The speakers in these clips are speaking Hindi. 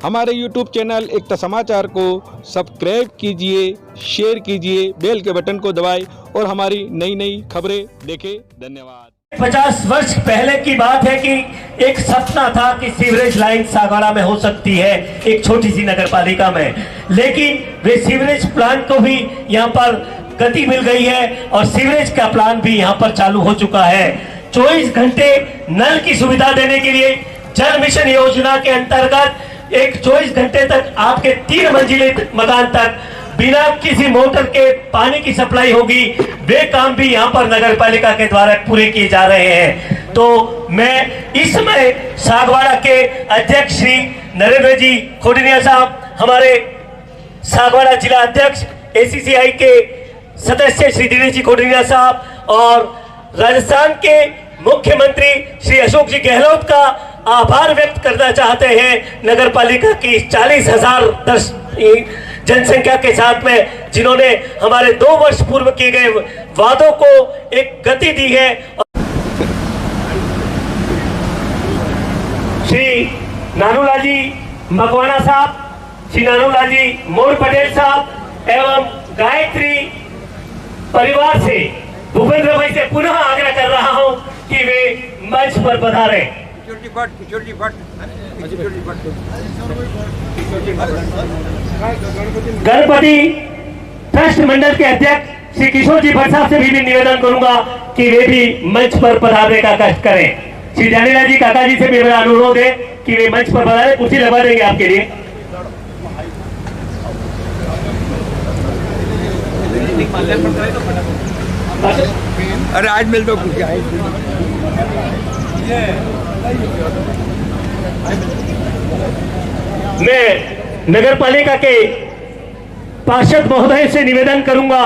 हमारे YouTube चैनल एकता समाचार को सब्सक्राइब कीजिए, शेयर कीजिए, बेल के बटन को दबाएं और हमारी नई नई खबरें देखें। धन्यवाद। 50 वर्ष पहले की बात है कि एक सपना था कि सीवरेज लाइन सागवाड़ा में हो सकती है, एक छोटी सी नगर पालिका में, लेकिन वे सीवरेज प्लांट को भी यहाँ पर गति मिल गई है और सीवरेज का प्लान भी यहाँ पर चालू हो चुका है। 24 घंटे नल की सुविधा देने के लिए जल मिशन योजना के अंतर्गत एक 24 घंटे तक आपके 3 मंजिले मकान तक बिना किसी मोटर के पानी की सप्लाई होगी। वे काम भी यहाँ पर नगर पालिका के द्वारा पूरे किए जा रहे हैं। तो मैं इस समय सागवाड़ा के अध्यक्ष श्री नरेंद्र जी खोडिनिया साहब, हमारे सागवाड़ा जिला अध्यक्ष ACCI के सदस्य श्री दिनेश जी खोडिनिया साहब और राजस्थान के मुख्यमंत्री श्री अशोक जी गहलोत का आभार व्यक्त करना चाहते हैं नगर पालिका की 40,000 जनसंख्या के साथ में, जिन्होंने हमारे 2 वर्ष पूर्व किए गए वादों को एक गति दी है। श्री नानूलाल जी मकवाना साहब, श्री नानूलाल जी मोर पटेल साहब एवं गायत्री परिवार से भूपेंद्र भाई से पुनः आग्रह कर रहा हूं कि वे मंच पर पधारे। गणपति ट्रस्ट मंडल के अध्यक्ष श्री किशोर जी भट्ट साहब से भी निवेदन करूंगा कि वे भी मंच पर पधारने का कष्ट करें। श्री जानीलाल जी काका जी से भी मेरा अनुरोध है कि वे मंच पर पधारे, कुर्सी लगवा देंगे आपके लिए। अरे आज मिल दो। मैं नगर पालिका के पार्षद महोदय से निवेदन करूंगा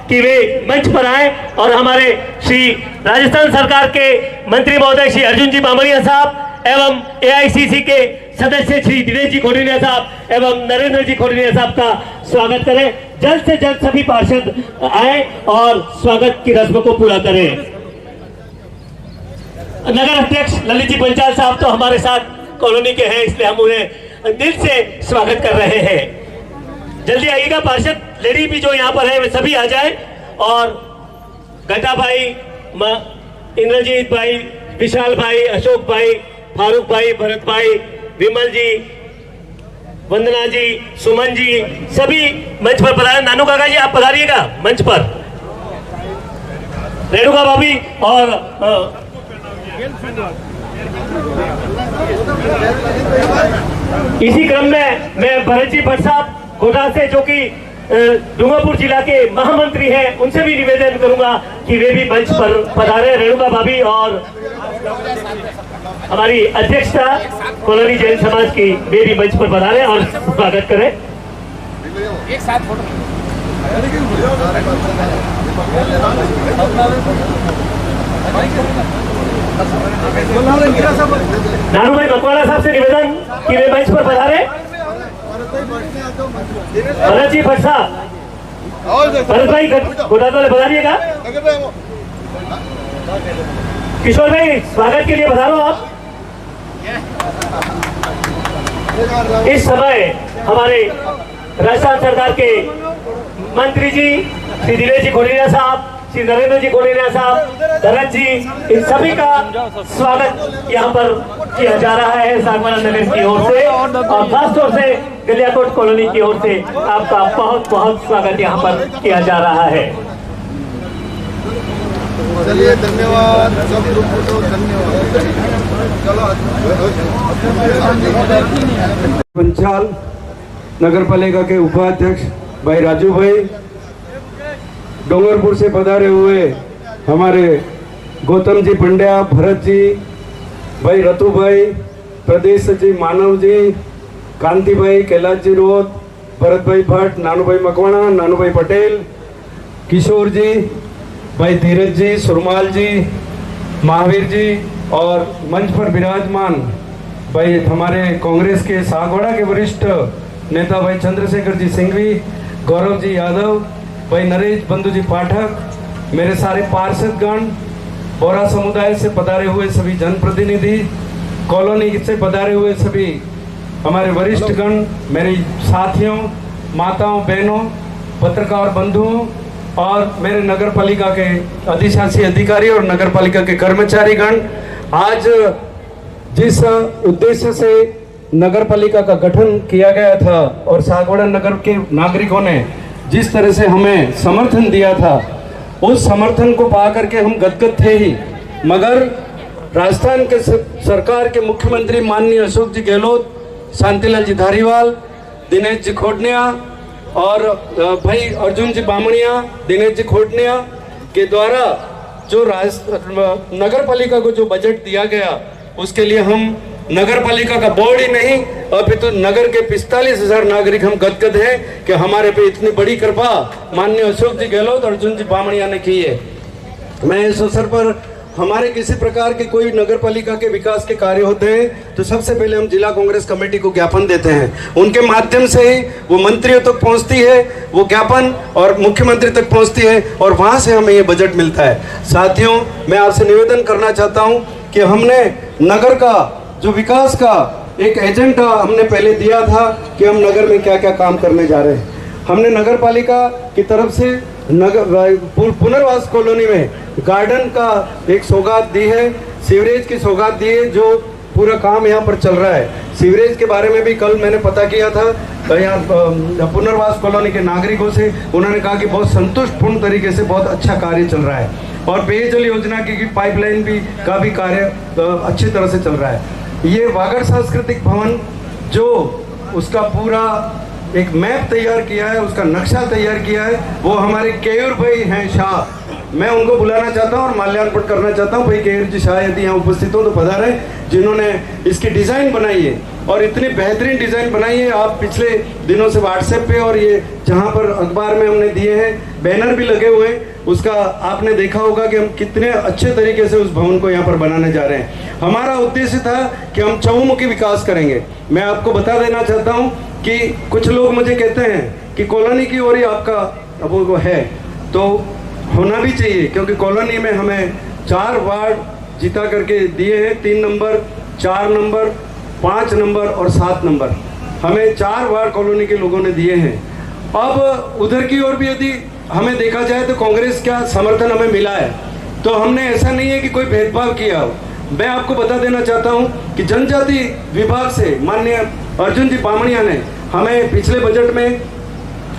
कि वे मंच पर आए और हमारे श्री राजस्थान सरकार के मंत्री महोदय श्री अर्जुन जी बामरिया साहब एवं AICC के सदस्य श्री दिनेश जी खोडिनिया साहब एवं नरेंद्र जी खोडिनिया साहब का स्वागत करें। जल्द से जल्द सभी पार्षद आए और स्वागत की रस्म को पूरा करें। नगर अध्यक्ष ललित जी पंचाल साहब तो हमारे साथ कॉलोनी के हैं, इसलिए हम उन्हें दिल से स्वागत कर रहे हैं। जल्दी आइएगा पार्षद लेडी भी जो यहाँ पर है वे सभी आ जाए। और घटा भाई, इंद्रजीत भाई, विशाल भाई, अशोक भाई, फारूक भाई, भरत भाई, विमल जी, वंदना जी, सुमन जी, सभी मंच पर पधारे। नानू काका जी आप पधारिएगा मंच पर। रेणुका भाभी और इसी क्रम में मैं भरत जी भट्ट साहब कोटा से, जो कि डूंगरपुर जिला के महामंत्री हैं, उनसे भी निवेदन करूंगा कि वे भी मंच पर पधारे। रेणुका भाभी और हमारी अध्यक्षता कॉलोनी जैन समाज की, वे भी मंच पर पधारे और स्वागत करें। एक साथ फोटो। नानू भाई मकवाना साहब से निवेदन कि वे मंच पर पधारे। भरत जी भट्ट साहब, भरत भाई गोटा वाले पधारिएगा। किशोर भाई स्वागत के लिए पधारो आप। इस समय हमारे राजस्थान सरकार के मंत्री जी श्री दिनेश जी खोडिनिया साहब, श्री नरेंद्र जी खोडिनिया साहब, भरत जी, इन सभी का स्वागत यहाँ पर किया जा रहा है सागवाड़ा नगर की ओर से और खासतौर से गलियाकोट कॉलोनी की ओर से आपका बहुत बहुत स्वागत यहाँ पर किया जा रहा है। चलिए धन्यवाद, सब लोग को धन्यवाद। पंचाल नगर पालिका के उपाध्यक्ष भाई राजू भाई, डोंगरपुर से पधारे हुए हमारे गौतम जी पंड्या, भरत जी, भाई रतु भाई, प्रदेश सचिव मानव जी, कांति भाई, कैलाश जी रोत, भरत भाई भट्ट, नानू भाई मकवाना, नानू भाई पटेल, किशोर जी, भाई धीरज जी, सुरमाल जी, महावीर जी और मंच पर विराजमान भाई हमारे कांग्रेस के सागवाड़ा के वरिष्ठ नेता भाई चंद्रशेखर जी सिंघवी, गौरव जी यादव, भाई नरेश बंधु जी पाठक, मेरे सारे पार्षदगण, बोरा समुदाय से पधारे हुए सभी जनप्रतिनिधि, कॉलोनी से पधारे हुए सभी हमारे वरिष्ठगण, मेरे साथियों, माताओं, बहनों, पत्रकार बंधुओं और मेरे नगर पालिका के अधिशासी अधिकारी और नगर पालिका के कर्मचारीगण, आज जिस उद्देश्य से नगर पालिका का गठन किया गया था और सागवाड़ा नगर के नागरिकों ने जिस तरह से हमें समर्थन दिया था, उस समर्थन को पा करके हम गदगद थे ही। मगर राजस्थान के सरकार के मुख्यमंत्री माननीय अशोक जी गहलोत, शांतिलाल जी धारीवाल, दिनेश जी खोटनिया और भाई अर्जुन जी बामणिया, दिनेश जी खोटनिया के द्वारा जो नगर पालिका को जो बजट दिया गया, उसके लिए हम नगर पालिका का बोर्ड ही नहीं, अभी तो नगर के 45,000 नागरिक हम गदगद हैं कि हमारे पे इतनी बड़ी कृपा माननीय अशोक जी गहलोत, अर्जुन जी बामणिया ने की है। मैं इस अवसर पर हमारे किसी प्रकार के कोई नगर पालिका के विकास के कार्य होते हैं तो सबसे पहले हम जिला कांग्रेस कमेटी को ज्ञापन देते हैं, उनके माध्यम से ही वो मंत्रियों तक पहुंचती है, वो ज्ञापन और मुख्यमंत्री तक पहुंचती है और वहां से हमें ये बजट मिलता है। साथियों, मैं आपसे निवेदन करना चाहता हूं कि हमने नगर का जो विकास का एक एजेंडा हमने पहले दिया था कि हम नगर में क्या क्या काम करने जा रहे हैं। हमने नगर पालिका की तरफ से नगर पुनर्वास कॉलोनी में गार्डन का एक सौगात दी है, सीवरेज की सौगात दी है, जो पूरा काम यहाँ पर चल रहा है। सीवरेज के बारे में भी कल मैंने पता किया था यहाँ पुनर्वास कॉलोनी के नागरिकों से, उन्होंने कहा कि बहुत संतुष्टपूर्ण तरीके से बहुत अच्छा कार्य चल रहा है और पेयजल योजना की पाइपलाइन भी का भी कार्य अच्छी तरह से चल रहा है। ये वागड़ सांस्कृतिक भवन जो उसका पूरा एक मैप तैयार किया है, उसका नक्शा तैयार किया है, वो हमारे केयूर भाई हैं शाह, मैं उनको बुलाना चाहता हूँ और माल्यार्पण करना चाहता हूँ। भाई केयूर जी शाह यदि यहाँ उपस्थित हो तो पधारें, जिन्होंने इसकी डिज़ाइन बनाई है और इतनी बेहतरीन डिज़ाइन बनाई है। आप पिछले दिनों से व्हाट्सएप पे और ये जहाँ पर अखबार में हमने दिए हैं, बैनर भी लगे हुए हैं, उसका आपने देखा होगा कि हम कितने अच्छे तरीके से उस भवन को यहाँ पर बनाने जा रहे हैं। हमारा उद्देश्य था कि हम चहुमुखी विकास करेंगे। मैं आपको बता देना चाहता हूँ कि कुछ लोग मुझे कहते हैं कि कॉलोनी की ओर ही आपका वो है, तो होना भी चाहिए, क्योंकि कॉलोनी में हमें 4 वार्ड जीता करके दिए हैं, 3 नंबर, 4 नंबर, 5 नंबर और 7 नंबर, हमें 4 वार्ड कॉलोनी के लोगों ने दिए हैं। अब उधर की ओर भी यदि हमें देखा जाए तो कांग्रेस का समर्थन हमें मिला है, तो हमने ऐसा नहीं है कि कोई भेदभाव किया हो। मैं आपको बता देना चाहता हूं कि जनजाति विभाग से माननीय अर्जुन जी बामणिया ने हमें पिछले बजट में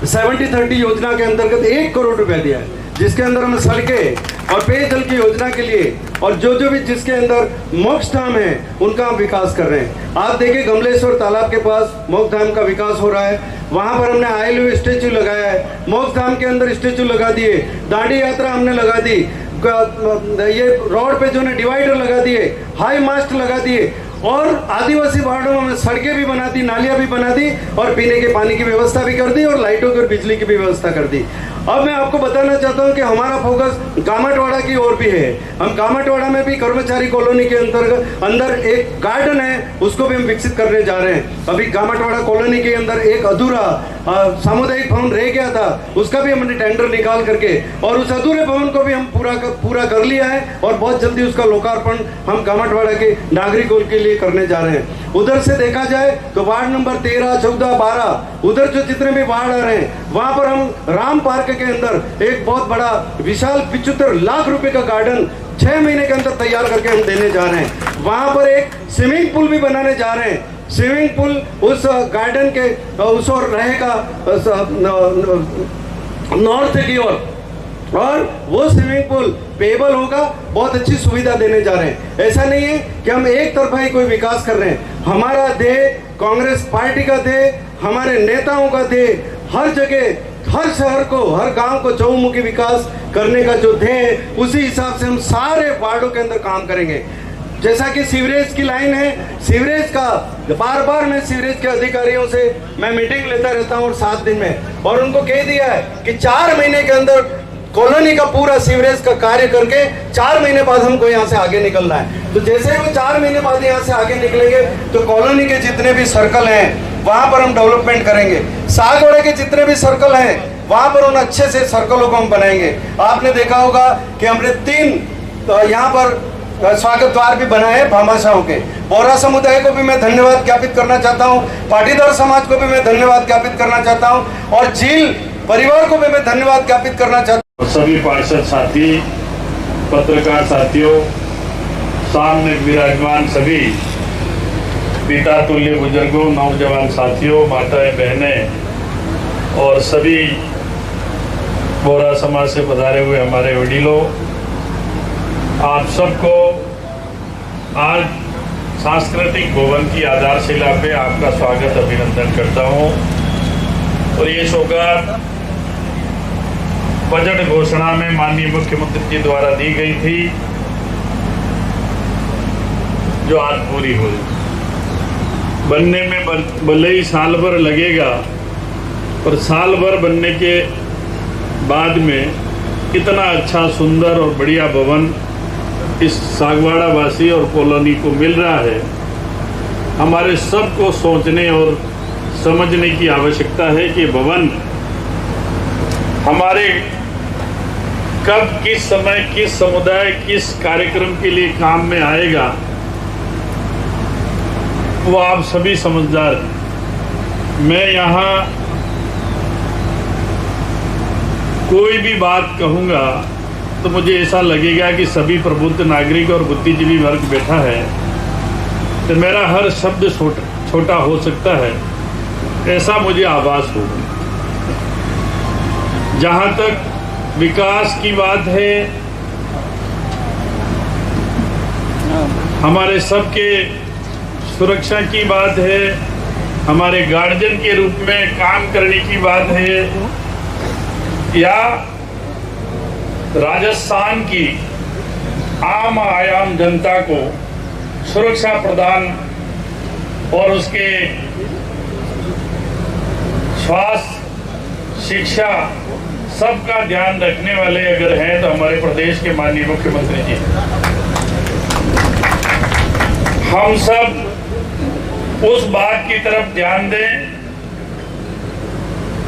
70-30 योजना के अंतर्गत 1 करोड़ रुपया दिया है, जिसके अंदर हम सड़कें और पेयजल की योजना के लिए और जो भी जिसके अंदर मोक्ष धाम है उनका हम विकास कर रहे हैं। आप देखिए गमलेश्वर तालाब के पास मोक्ष धाम का विकास हो रहा है, वहां पर हमने आईएलयू स्टेचू लगाया है, मोक्ष धाम के अंदर स्टेचू लगा दिए, दांडी यात्रा हमने लगा दी, ये रोड पे जो ने डिवाइडर लगा दिए, हाई मास्ट लगा दिए और आदिवासी वार्डों में सड़कें भी बना दी, नालियां भी बना दी और पीने के पानी की व्यवस्था भी कर दी और लाइटों की और बिजली की भी व्यवस्था कर दी। अब मैं आपको बताना चाहता हूं कि हमारा फोकस गामटवाड़ा की ओर भी है। हम गामटवाड़ा में भी कर्मचारी कॉलोनी के अंदर एक गार्डन है, उसको भी हम विकसित करने जा रहे हैं। अभी गामटवाड़ा कॉलोनी के अंदर एक अधूरा सामुदायिक भवन रह गया था, उसका भी हमने टेंडर निकाल करके और उस अधूरे भवन को भी हम पूरा कर लिया है और बहुत जल्दी उसका लोकार्पण हम गामटवाड़ा के नागरिकों के लिए करने जा रहे हैं। उधर से देखा जाए तो वार्ड नंबर 13, 14, 12 उधर जो जितने भी वार्ड आ रहे हैं, वहां पर हम राम पार्क के अंदर एक बहुत बड़ा विशाल 75 लाख रुपए का गार्डन 6 महीने के अंदर तैयार करके हम देने जा रहे हैं। वहां पर एक स्विमिंग पूल भी बनाने जा रहे हैं। स्विमिंग पूल उस गार्डन के उस ओर रहेगा नॉर्थ की ओर और वो स्विमिंग पूल पेबल होगा, बहुत अच्छी सुविधा देने जा रहे हैं। ऐसा नहीं है कि हम एक तरफा ही कोई विकास कर रहे हैं। हमारा ध्येय कांग्रेस पार्टी का ध्येय, हमारे नेताओं का ध्येय, हर जगह हर शहर को हर गांव को चहुमुखी विकास करने का जो ध्येय, उसी हिसाब से हम सारे वार्डों के अंदर काम करेंगे। जैसा कि सीवरेज की लाइन है, सीवरेज का बार मैं सीवरेज के अधिकारियों से मैं मीटिंग लेता रहता हूं और 7 दिन में, और उनको कह दिया है कि 4 महीने के अंदर कॉलोनी का पूरा सीवरेज का कार्य करके 4 महीने बाद हमको यहाँ से आगे निकलना है। तो जैसे वो 4 महीने बाद यहाँ से आगे निकलेंगे तो कॉलोनी के जितने भी सर्कल हैं वहां पर हम डेवलपमेंट करेंगे। सागवाड़ा के जितने भी सर्कल हैं वहां पर उन अच्छे से सर्कलों को हम बनाएंगे। आपने देखा होगा कि हमने 3 यहाँ पर स्वागत द्वार भी बनाए हैं भामाशाहों के। बोहरा समुदाय को भी मैं धन्यवाद ज्ञापित करना चाहता हूँ, पाटीदार समाज को भी मैं धन्यवाद ज्ञापित करना चाहता हूँ और झील परिवार को भी मैं धन्यवाद ज्ञापित करना चाहता हूँ। सभी पार्षद साथी, पत्रकार साथियों, सामने विराजमान सभी पिता तुल्य बुजुर्गों, नौजवान साथियों, माताएं, बहनें और सभी बोहरा समाज से पधारे हुए हमारे वडीलों, आप सबको आज सांस्कृतिक भवन की आधारशिला पे आपका स्वागत अभिनंदन करता हूँ। और ये सौगात बजट घोषणा में माननीय मुख्यमंत्री जी द्वारा दी गई थी, जो आज पूरी हुई। बनने में भले ही साल भर लगेगा, पर साल भर बनने के बाद में इतना अच्छा, सुंदर और बढ़िया भवन इस सागवाड़ा वासी और कॉलोनी को मिल रहा है। हमारे सबको सोचने और समझने की आवश्यकता है कि भवन हमारे कब, किस समय, किस समुदाय, किस कार्यक्रम के लिए काम में आएगा, वो आप सभी समझदार हैं। मैं यहाँ कोई भी बात कहूँगा तो मुझे ऐसा लगेगा कि सभी प्रबुद्ध नागरिक और बुद्धिजीवी वर्ग बैठा है, तो मेरा हर शब्द छोटा हो सकता है, ऐसा मुझे आभास होगा। जहाँ तक विकास की बात है, हमारे सबके सुरक्षा की बात है, हमारे गार्जियन के रूप में काम करने की बात है, या राजस्थान की आम आयाम जनता को सुरक्षा प्रदान और उसके स्वास्थ्य, शिक्षा, सबका ध्यान रखने वाले अगर हैं तो हमारे प्रदेश के माननीय मुख्यमंत्री जी। हम सब उस बात की तरफ ध्यान दें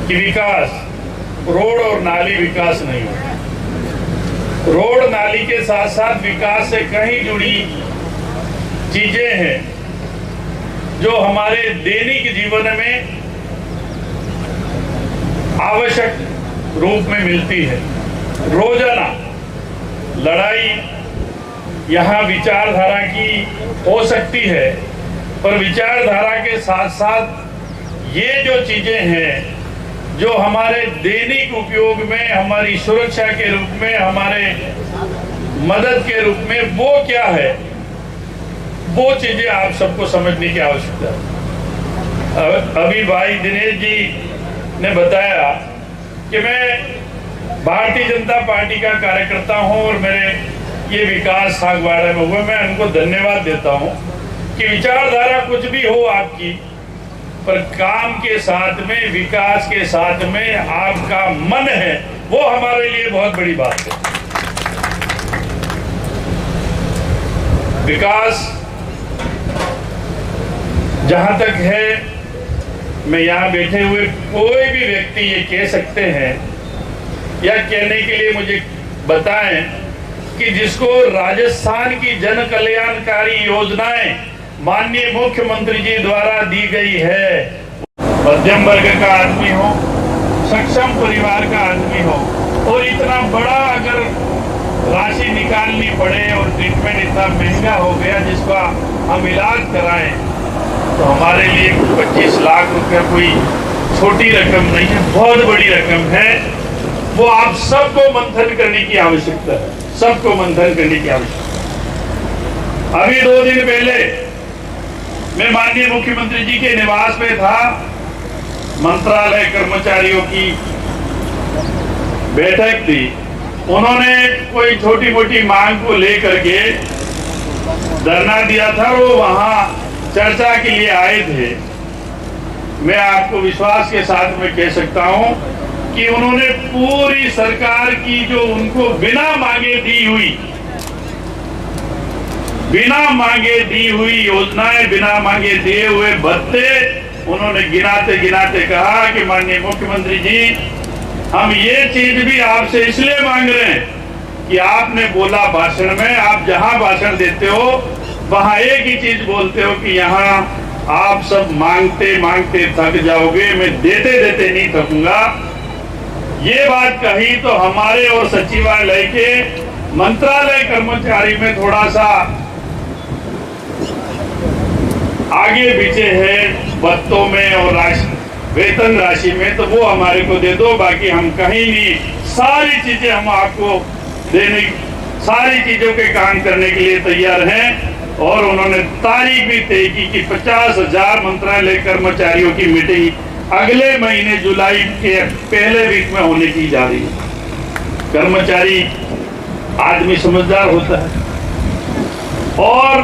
कि विकास रोड और नाली विकास नहीं है। रोड नाली के साथ साथ विकास से कहीं जुड़ी चीजें हैं जो हमारे दैनिक जीवन में आवश्यक रूप में मिलती है। रोजाना लड़ाई यहाँ विचारधारा की हो सकती है, पर विचारधारा के साथ साथ ये जो चीजें हैं जो हमारे दैनिक उपयोग में, हमारी सुरक्षा के रूप में, हमारे मदद के रूप में, वो क्या है, वो चीजें आप सबको समझने की आवश्यकता है। अभी भाई दिनेश जी ने बताया कि मैं भारतीय जनता पार्टी का कार्यकर्ता हूं और मेरे ये विकास सागवाड़ा में हुआ। मैं उनको धन्यवाद देता हूं कि विचारधारा कुछ भी हो आपकी, पर काम के साथ में, विकास के साथ में आपका मन है, वो हमारे लिए बहुत बड़ी बात है। विकास जहां तक है, मैं यहाँ बैठे हुए कोई भी व्यक्ति ये कह सकते हैं या कहने के लिए मुझे बताएं कि जिसको राजस्थान की जन कल्याणकारी योजनाएं माननीय मुख्यमंत्री जी द्वारा दी गई है, मध्यम वर्ग का आदमी हो, सक्षम परिवार का आदमी हो, और इतना बड़ा अगर राशि निकालनी पड़े और ट्रीटमेंट इतना महंगा हो गया जिसका हम इलाज कराएं, तो हमारे लिए 25 लाख रुपया कोई छोटी रकम नहीं है, बहुत बड़ी रकम है। वो आप सबको मंथन करने की आवश्यकता है, सबको मंथन करने की आवश्यकता। अभी 2 दिन पहले मैं माननीय मुख्यमंत्री जी के निवास में था, मंत्रालय कर्मचारियों की बैठक थी। उन्होंने कोई छोटी मोटी मांग को लेकर के धरना दिया था, वो वहां चर्चा के लिए आए थे। मैं आपको विश्वास के साथ में कह सकता हूं कि उन्होंने पूरी सरकार की जो उनको बिना मांगे दी हुई योजनाएं, बिना मांगे दिए हुए भत्ते, उन्होंने गिनाते गिनाते कहा कि माननीय मुख्यमंत्री जी, हम ये चीज भी आपसे इसलिए मांग रहे हैं कि आपने बोला भाषण में, आप जहां भाषण देते हो वहां एक ही चीज बोलते हो कि यहाँ आप सब मांगते मांगते थक जाओगे, मैं देते देते नहीं थकूंगा। ये बात कही तो हमारे और सचिवालय के मंत्रालय कर्मचारी में थोड़ा सा आगे पीछे है भत्तों में और वेतन राशि में, तो वो हमारे को दे दो, बाकी हम कहीं नहीं, सारी चीजें हम आपको देने, सारी चीजों के काम करने के लिए तैयार हैं। और उन्होंने तारीख भी तय की कि 50,000 मंत्रालय कर्मचारियों की मीटिंग अगले महीने जुलाई के पहले वीक में होने की जा रही है। कर्मचारी आदमी समझदार होता है और